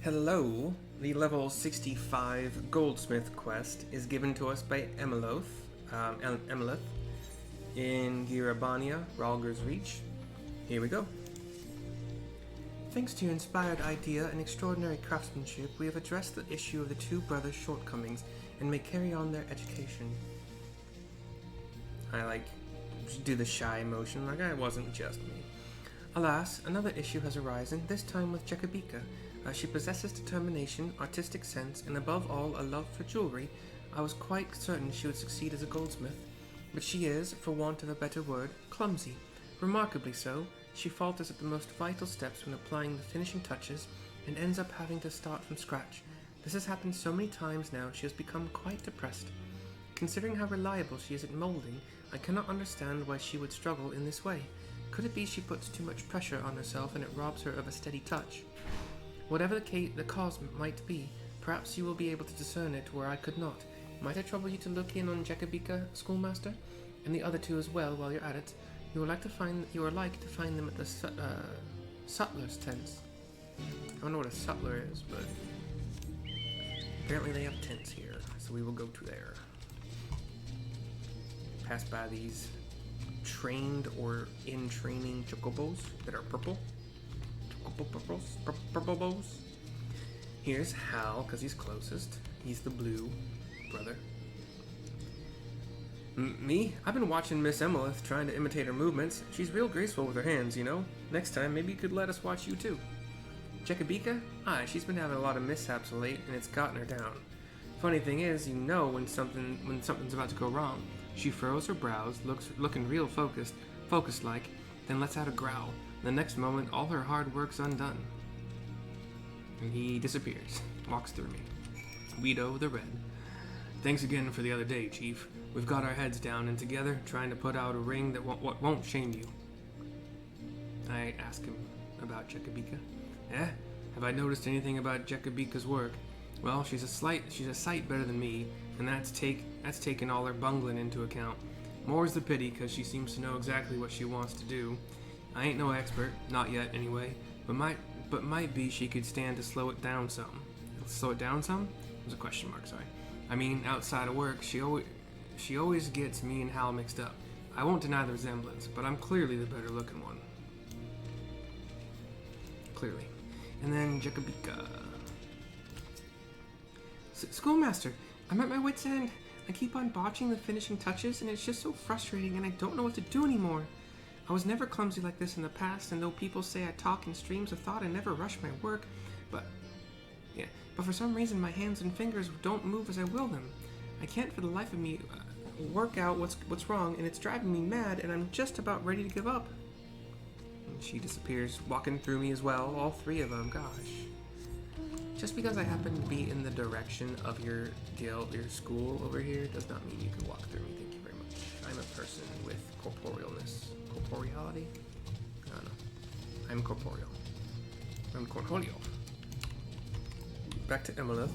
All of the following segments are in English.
Hello, the level 65 Goldsmith quest is given to us by Emeloth, Emeloth in Girabania, Ralger's Reach. Here we go. Thanks to your inspired idea and extraordinary craftsmanship, we have addressed the issue of the two brothers' shortcomings and may carry on their education. I do the shy motion like I wasn't just me. Alas, another issue has arisen, this time with Jekabika. She possesses determination, artistic sense, and above all, a love for jewelry. I was quite certain she would succeed as a goldsmith, but she is, for want of a better word, clumsy. Remarkably so, she falters at the most vital steps when applying the finishing touches, and ends up having to start from scratch. This has happened so many times now, she has become quite depressed. Considering how reliable she is at molding, I cannot understand why she would struggle in this way. Could it be she puts too much pressure on herself and it robs her of a steady touch? Whatever the cause might be, perhaps you will be able to discern it where I could not. Might I trouble you to look in on Jekabika, schoolmaster, and the other two as well while you're at it? You are like to find them at the sutler's tents. I don't know what a sutler is, but apparently they have tents here, so we will go to there. Pass by these trained or in training chocobos that are purple. Purple bows. Here's Hal, because he's closest. He's the blue brother. Me? I've been watching Miss Emeloth trying to imitate her movements. She's real graceful with her hands, you know. Next time, maybe you could let us watch you too. Jekabika? She's been having a lot of mishaps of late, and it's gotten her down. Funny thing is, you know when something's about to go wrong. She furrows her brows, looking real focused like, then lets out a growl. The next moment, all her hard work's undone. And he disappears, walks through me. Guido the Red. Thanks again for the other day, Chief. We've got our heads down and together, trying to put out a ring that won't shame you. I ask him about Jekabika. Have I noticed anything about Jekabika's work? Well, she's a sight better than me, and that's taken all her bungling into account. More's the pity, because she seems to know exactly what she wants to do. I ain't no expert, not yet anyway, but might be she could stand to slow it down some. Slow it down some? It was a question mark, sorry. I mean, outside of work, she always gets me and Hal mixed up. I won't deny the resemblance, but I'm clearly the better looking one. Clearly. And then Jekabika. Schoolmaster, I'm at my wit's end. I keep on botching the finishing touches, and it's just so frustrating, and I don't know what to do anymore. I was never clumsy like this in the past, and though people say I talk in streams of thought, I never rush my work, but for some reason my hands and fingers don't move as I will them. I can't for the life of me work out what's wrong, and it's driving me mad, and I'm just about ready to give up. And she disappears, walking through me as well, all three of them, gosh. Just because I happen to be in the direction of your school over here does not mean you can walk through me. Thank you very much. I'm a person with corporeality? I don't know. I'm corporeal. I'm corporeal. Back to Emeloth.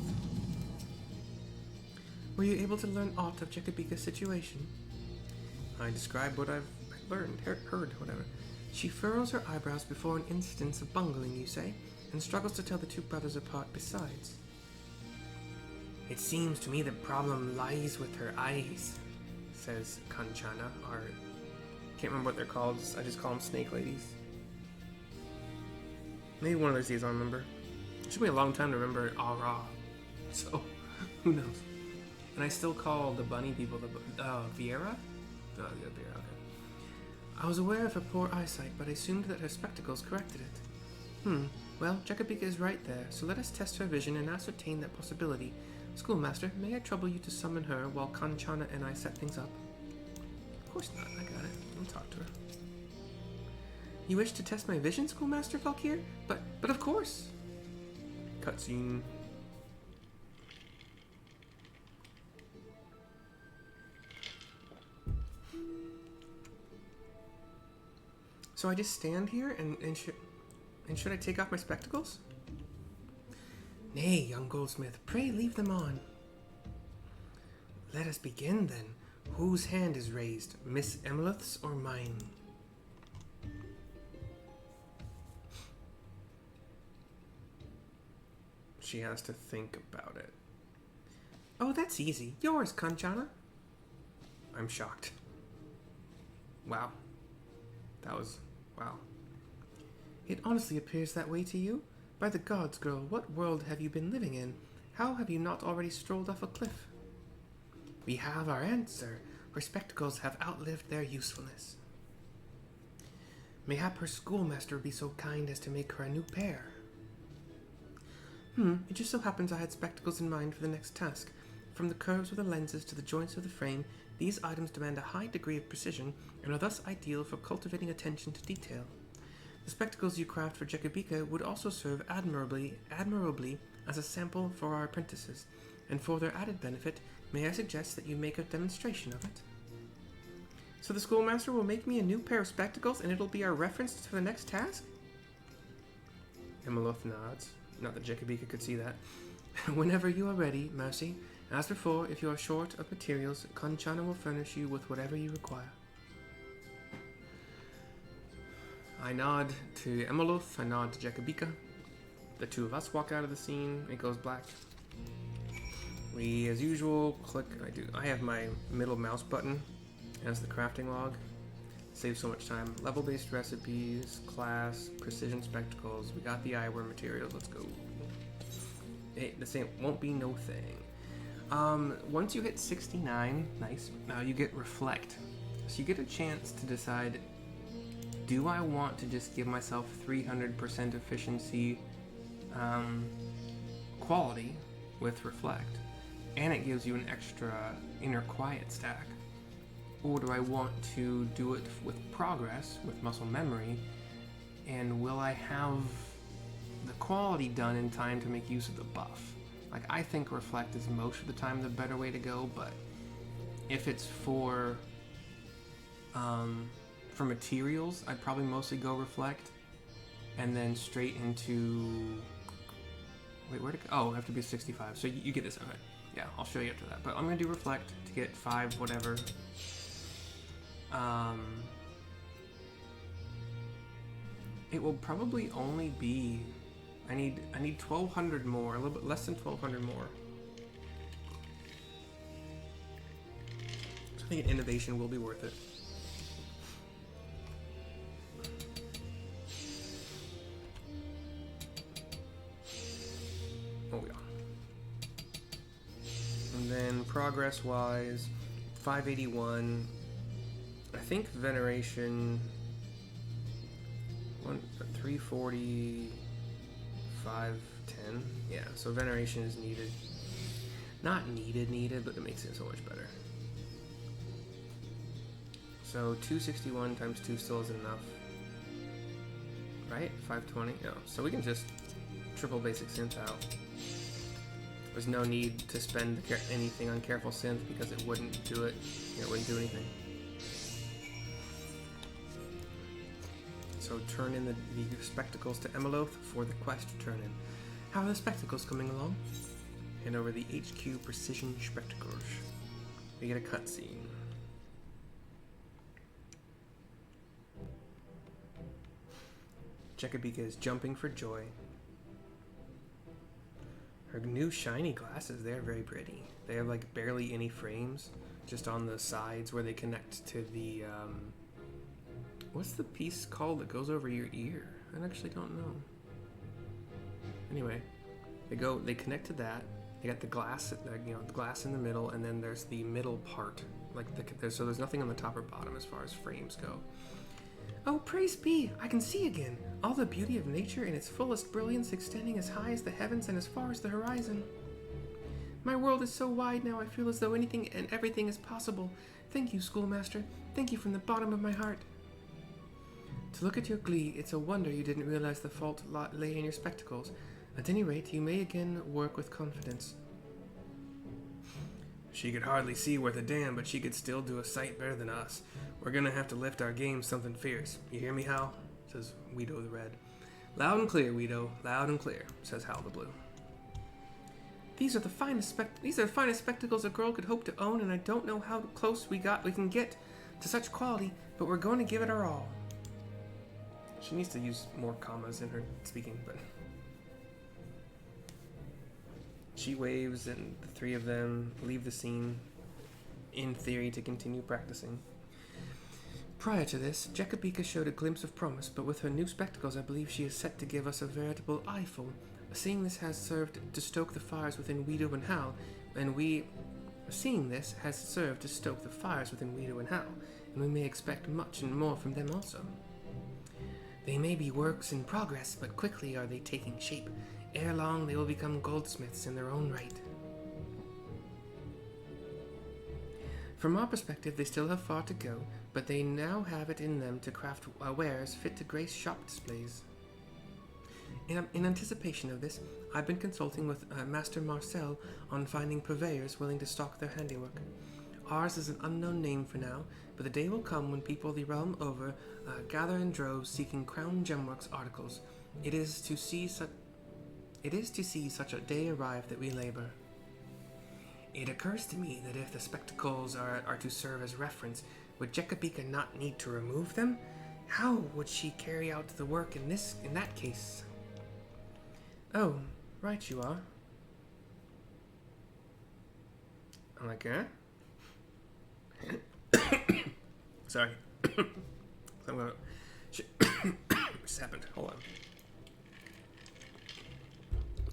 Were you able to learn aught of Jekabika's situation? I described what I've learned, heard, whatever. She furrows her eyebrows before an instance of bungling, you say, and struggles to tell the two brothers apart besides. It seems to me the problem lies with her eyes, says Kanchana, or can't remember what they're called, I just call them snake ladies. Maybe one of those days I'll remember. It took me a long time to remember Ara, so who knows. And I still call the bunny people Viera? Oh, yeah, Viera, okay. I was aware of her poor eyesight, but I assumed that her spectacles corrected it. Well, Jekabika is right there, so let us test her vision and ascertain that possibility. Schoolmaster, may I trouble you to summon her while Kanchana and I set things up? Of course not, I got it. I'll talk to her. You wish to test my vision, Schoolmaster Valkyr? But of course! Cutscene. So I just stand here and should I take off my spectacles? Nay, young goldsmith, pray leave them on. Let us begin then. Whose hand is raised, Miss Emeloth's or mine? She has to think about it. Oh, that's easy. Yours, Kanchana. I'm shocked. Wow. Wow. It honestly appears that way to you? By the gods, girl, what world have you been living in? How have you not already strolled off a cliff? We have our answer. Her spectacles have outlived their usefulness. Mayhap her schoolmaster would be so kind as to make her a new pair. It just so happens I had spectacles in mind for the next task. From the curves of the lenses to the joints of the frame, these items demand a high degree of precision and are thus ideal for cultivating attention to detail. The spectacles you craft for Jekabika would also serve admirably as a sample for our apprentices, and for their added benefit, may I suggest that you make a demonstration of it? So the schoolmaster will make me a new pair of spectacles and it'll be our reference for the next task? Emeloth nods. Not that Jekabika could see that. Whenever you are ready, Mercy. As before, if you are short of materials, Kanchana will furnish you with whatever you require. I nod to Emeloth, I nod to Jekabika. The two of us walk out of the scene, it goes black. We, as usual, click, I have my middle mouse button as the crafting log. Saves so much time. Level-based recipes, class, precision spectacles. We got the eyewear materials. Let's go. Hey, this won't be no thing. Once you hit 69, nice. Now you get reflect. So you get a chance to decide: do I want to just give myself 300% efficiency, quality with reflect, and it gives you an extra inner quiet stack? Or do I want to do it with progress, with muscle memory, and will I have the quality done in time to make use of the buff? Like, I think reflect is most of the time the better way to go, but if it's for materials, I'd probably mostly go reflect, and then straight into... Wait, where'd it go? Oh, I have to be 65, so you get this, okay. Yeah, I'll show you after that, but I'm gonna do reflect to get 5 whatever. It will probably only be... I need 1,200 more, a little bit less than 1,200 more. So I think innovation will be worth it. Oh yeah. And then progress-wise, 581. I think veneration 340, 510. Yeah, so veneration is needed. Not needed, but it makes it so much better. So 261 times 2 still isn't enough. Right? 520? No. So we can just triple basic synth out. There's no need to spend anything on careful synth because it wouldn't do it. It wouldn't do anything. So turn in the spectacles to Emeloth for the quest to turn in. How are the spectacles coming along? Hand over the HQ precision spectacles. We get a cutscene. Jekabika is jumping for joy. Her new shiny glasses, they're very pretty. They have like barely any frames, just on the sides where they connect to the, what's the piece called that goes over your ear? I actually don't know. Anyway, they connect to that. They got the glass, the glass in the middle, and then there's the middle part, so there's nothing on the top or bottom as far as frames go. Oh, praise be! I can see again! All the beauty of nature in its fullest brilliance, extending as high as the heavens and as far as the horizon. My world is so wide now, I feel as though anything and everything is possible. Thank you, schoolmaster. Thank you from the bottom of my heart. To look at your glee, it's a wonder you didn't realize the fault lay in your spectacles. At any rate, you may again work with confidence. She could hardly see worth a damn, but she could still do a sight better than us. We're gonna have to lift our game something fierce. You hear me, Hal? Says Weedo the Red. Loud and clear, Weedo. Loud and clear, says Hal the Blue. These are the finest spectacles a girl could hope to own, and I don't know how close we can get to such quality, but we're going to give it our all. She needs to use more commas in her speaking, but... She waves, and the three of them leave the scene, in theory, to continue practicing. Prior to this, Jekabika showed a glimpse of promise, but with her new spectacles, I believe she is set to give us a veritable eyeful. Seeing this has served to stoke the fires within Weedo and Hal, and we may expect much and more from them also. They may be works in progress, but quickly are they taking shape. Ere long, they will become goldsmiths in their own right. From our perspective, they still have far to go, but they now have it in them to craft wares fit to grace shop displays. In anticipation of this, I've been consulting with Master Marcel on finding purveyors willing to stock their handiwork. Ours is an unknown name for now, but the day will come when people the realm over gather in droves seeking Crown Gemworks articles. It is to see such a day arrive that we labor. It occurs to me that if the spectacles are to serve as reference, would Jekabika not need to remove them? How would she carry out the work in that case? Oh, right you are. I'm like, huh? Sorry. I'm gonna... What's happened? Hold on.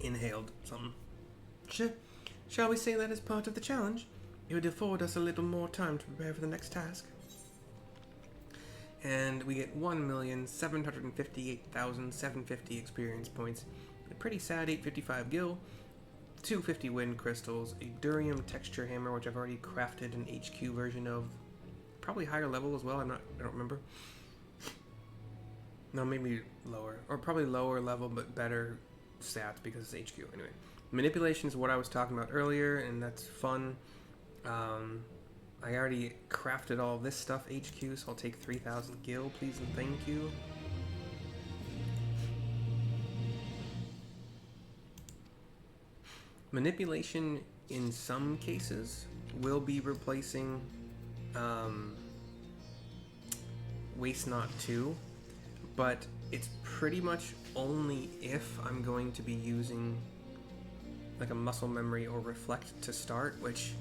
Inhaled something. Shall we say that as part of the challenge? It would afford us a little more time to prepare for the next task. And we get 1,758,750 experience points, a pretty sad 855 gil, 250 wind crystals, a durium texture hammer, which I've already crafted an HQ version of, probably higher level as well. I don't remember. No, maybe lower, or probably lower level but better stats because it's HQ. Anyway, manipulation is what I was talking about earlier, and that's fun. I already crafted all this stuff HQ, so I'll take 3,000 gil, please and thank you. Manipulation, in some cases, will be replacing Waste Not 2, but it's pretty much only if I'm going to be using like a muscle memory or reflect to start, which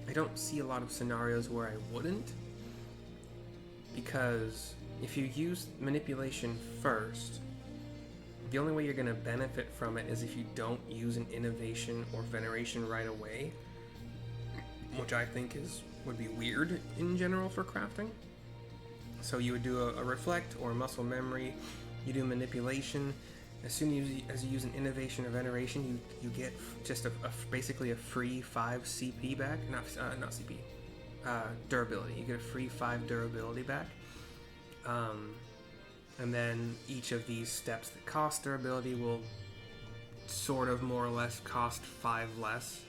I don't see a lot of scenarios where I wouldn't, because if you use manipulation first, the only way you're going to benefit from it is if you don't use an innovation or veneration right away, which I think would be weird in general for crafting. So you would do a reflect or a muscle memory, you do manipulation. As soon as you use an innovation or veneration, you get just basically a free 5 CP back. Not CP. Durability. You get a free 5 durability back. And then each of these steps that cost durability will sort of more or less cost 5 less.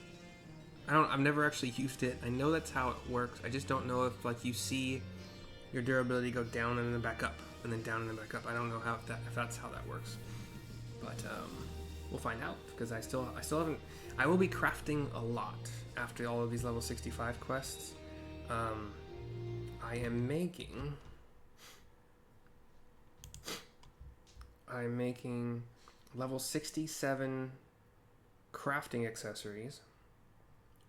I've never actually used it. I know that's how it works. I just don't know if like you see your durability go down and then back up, and then down and then back up. I don't know if that's how that works. But we'll find out, because I still haven't. I will be crafting a lot after all of these level 65 quests. I'm making level 67 crafting accessories,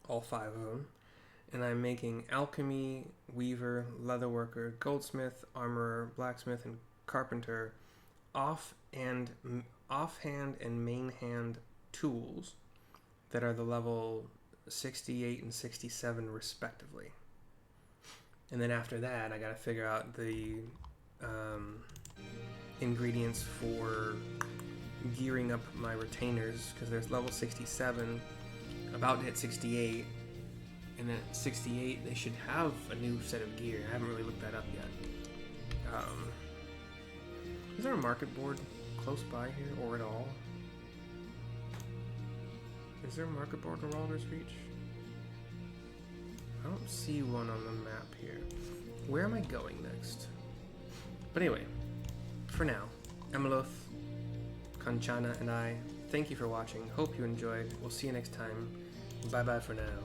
all 5 of them, and I'm making alchemy, weaver, leatherworker, goldsmith, armorer, blacksmith, and carpenter offhand and main hand tools that are the level 68 and 67 respectively. And then after that, I gotta figure out the ingredients for gearing up my retainers, because there's level 67 about to hit 68, and then at 68 they should have a new set of gear. I haven't really looked that up yet. Is there a market board close by here, or at all? Is there a market board in Walder's Reach? I don't see one on the map here. Where am I going next? But anyway, for now, Emeloth, Kanchana, and I thank you for watching. Hope you enjoyed. We'll see you next time. Bye bye for now.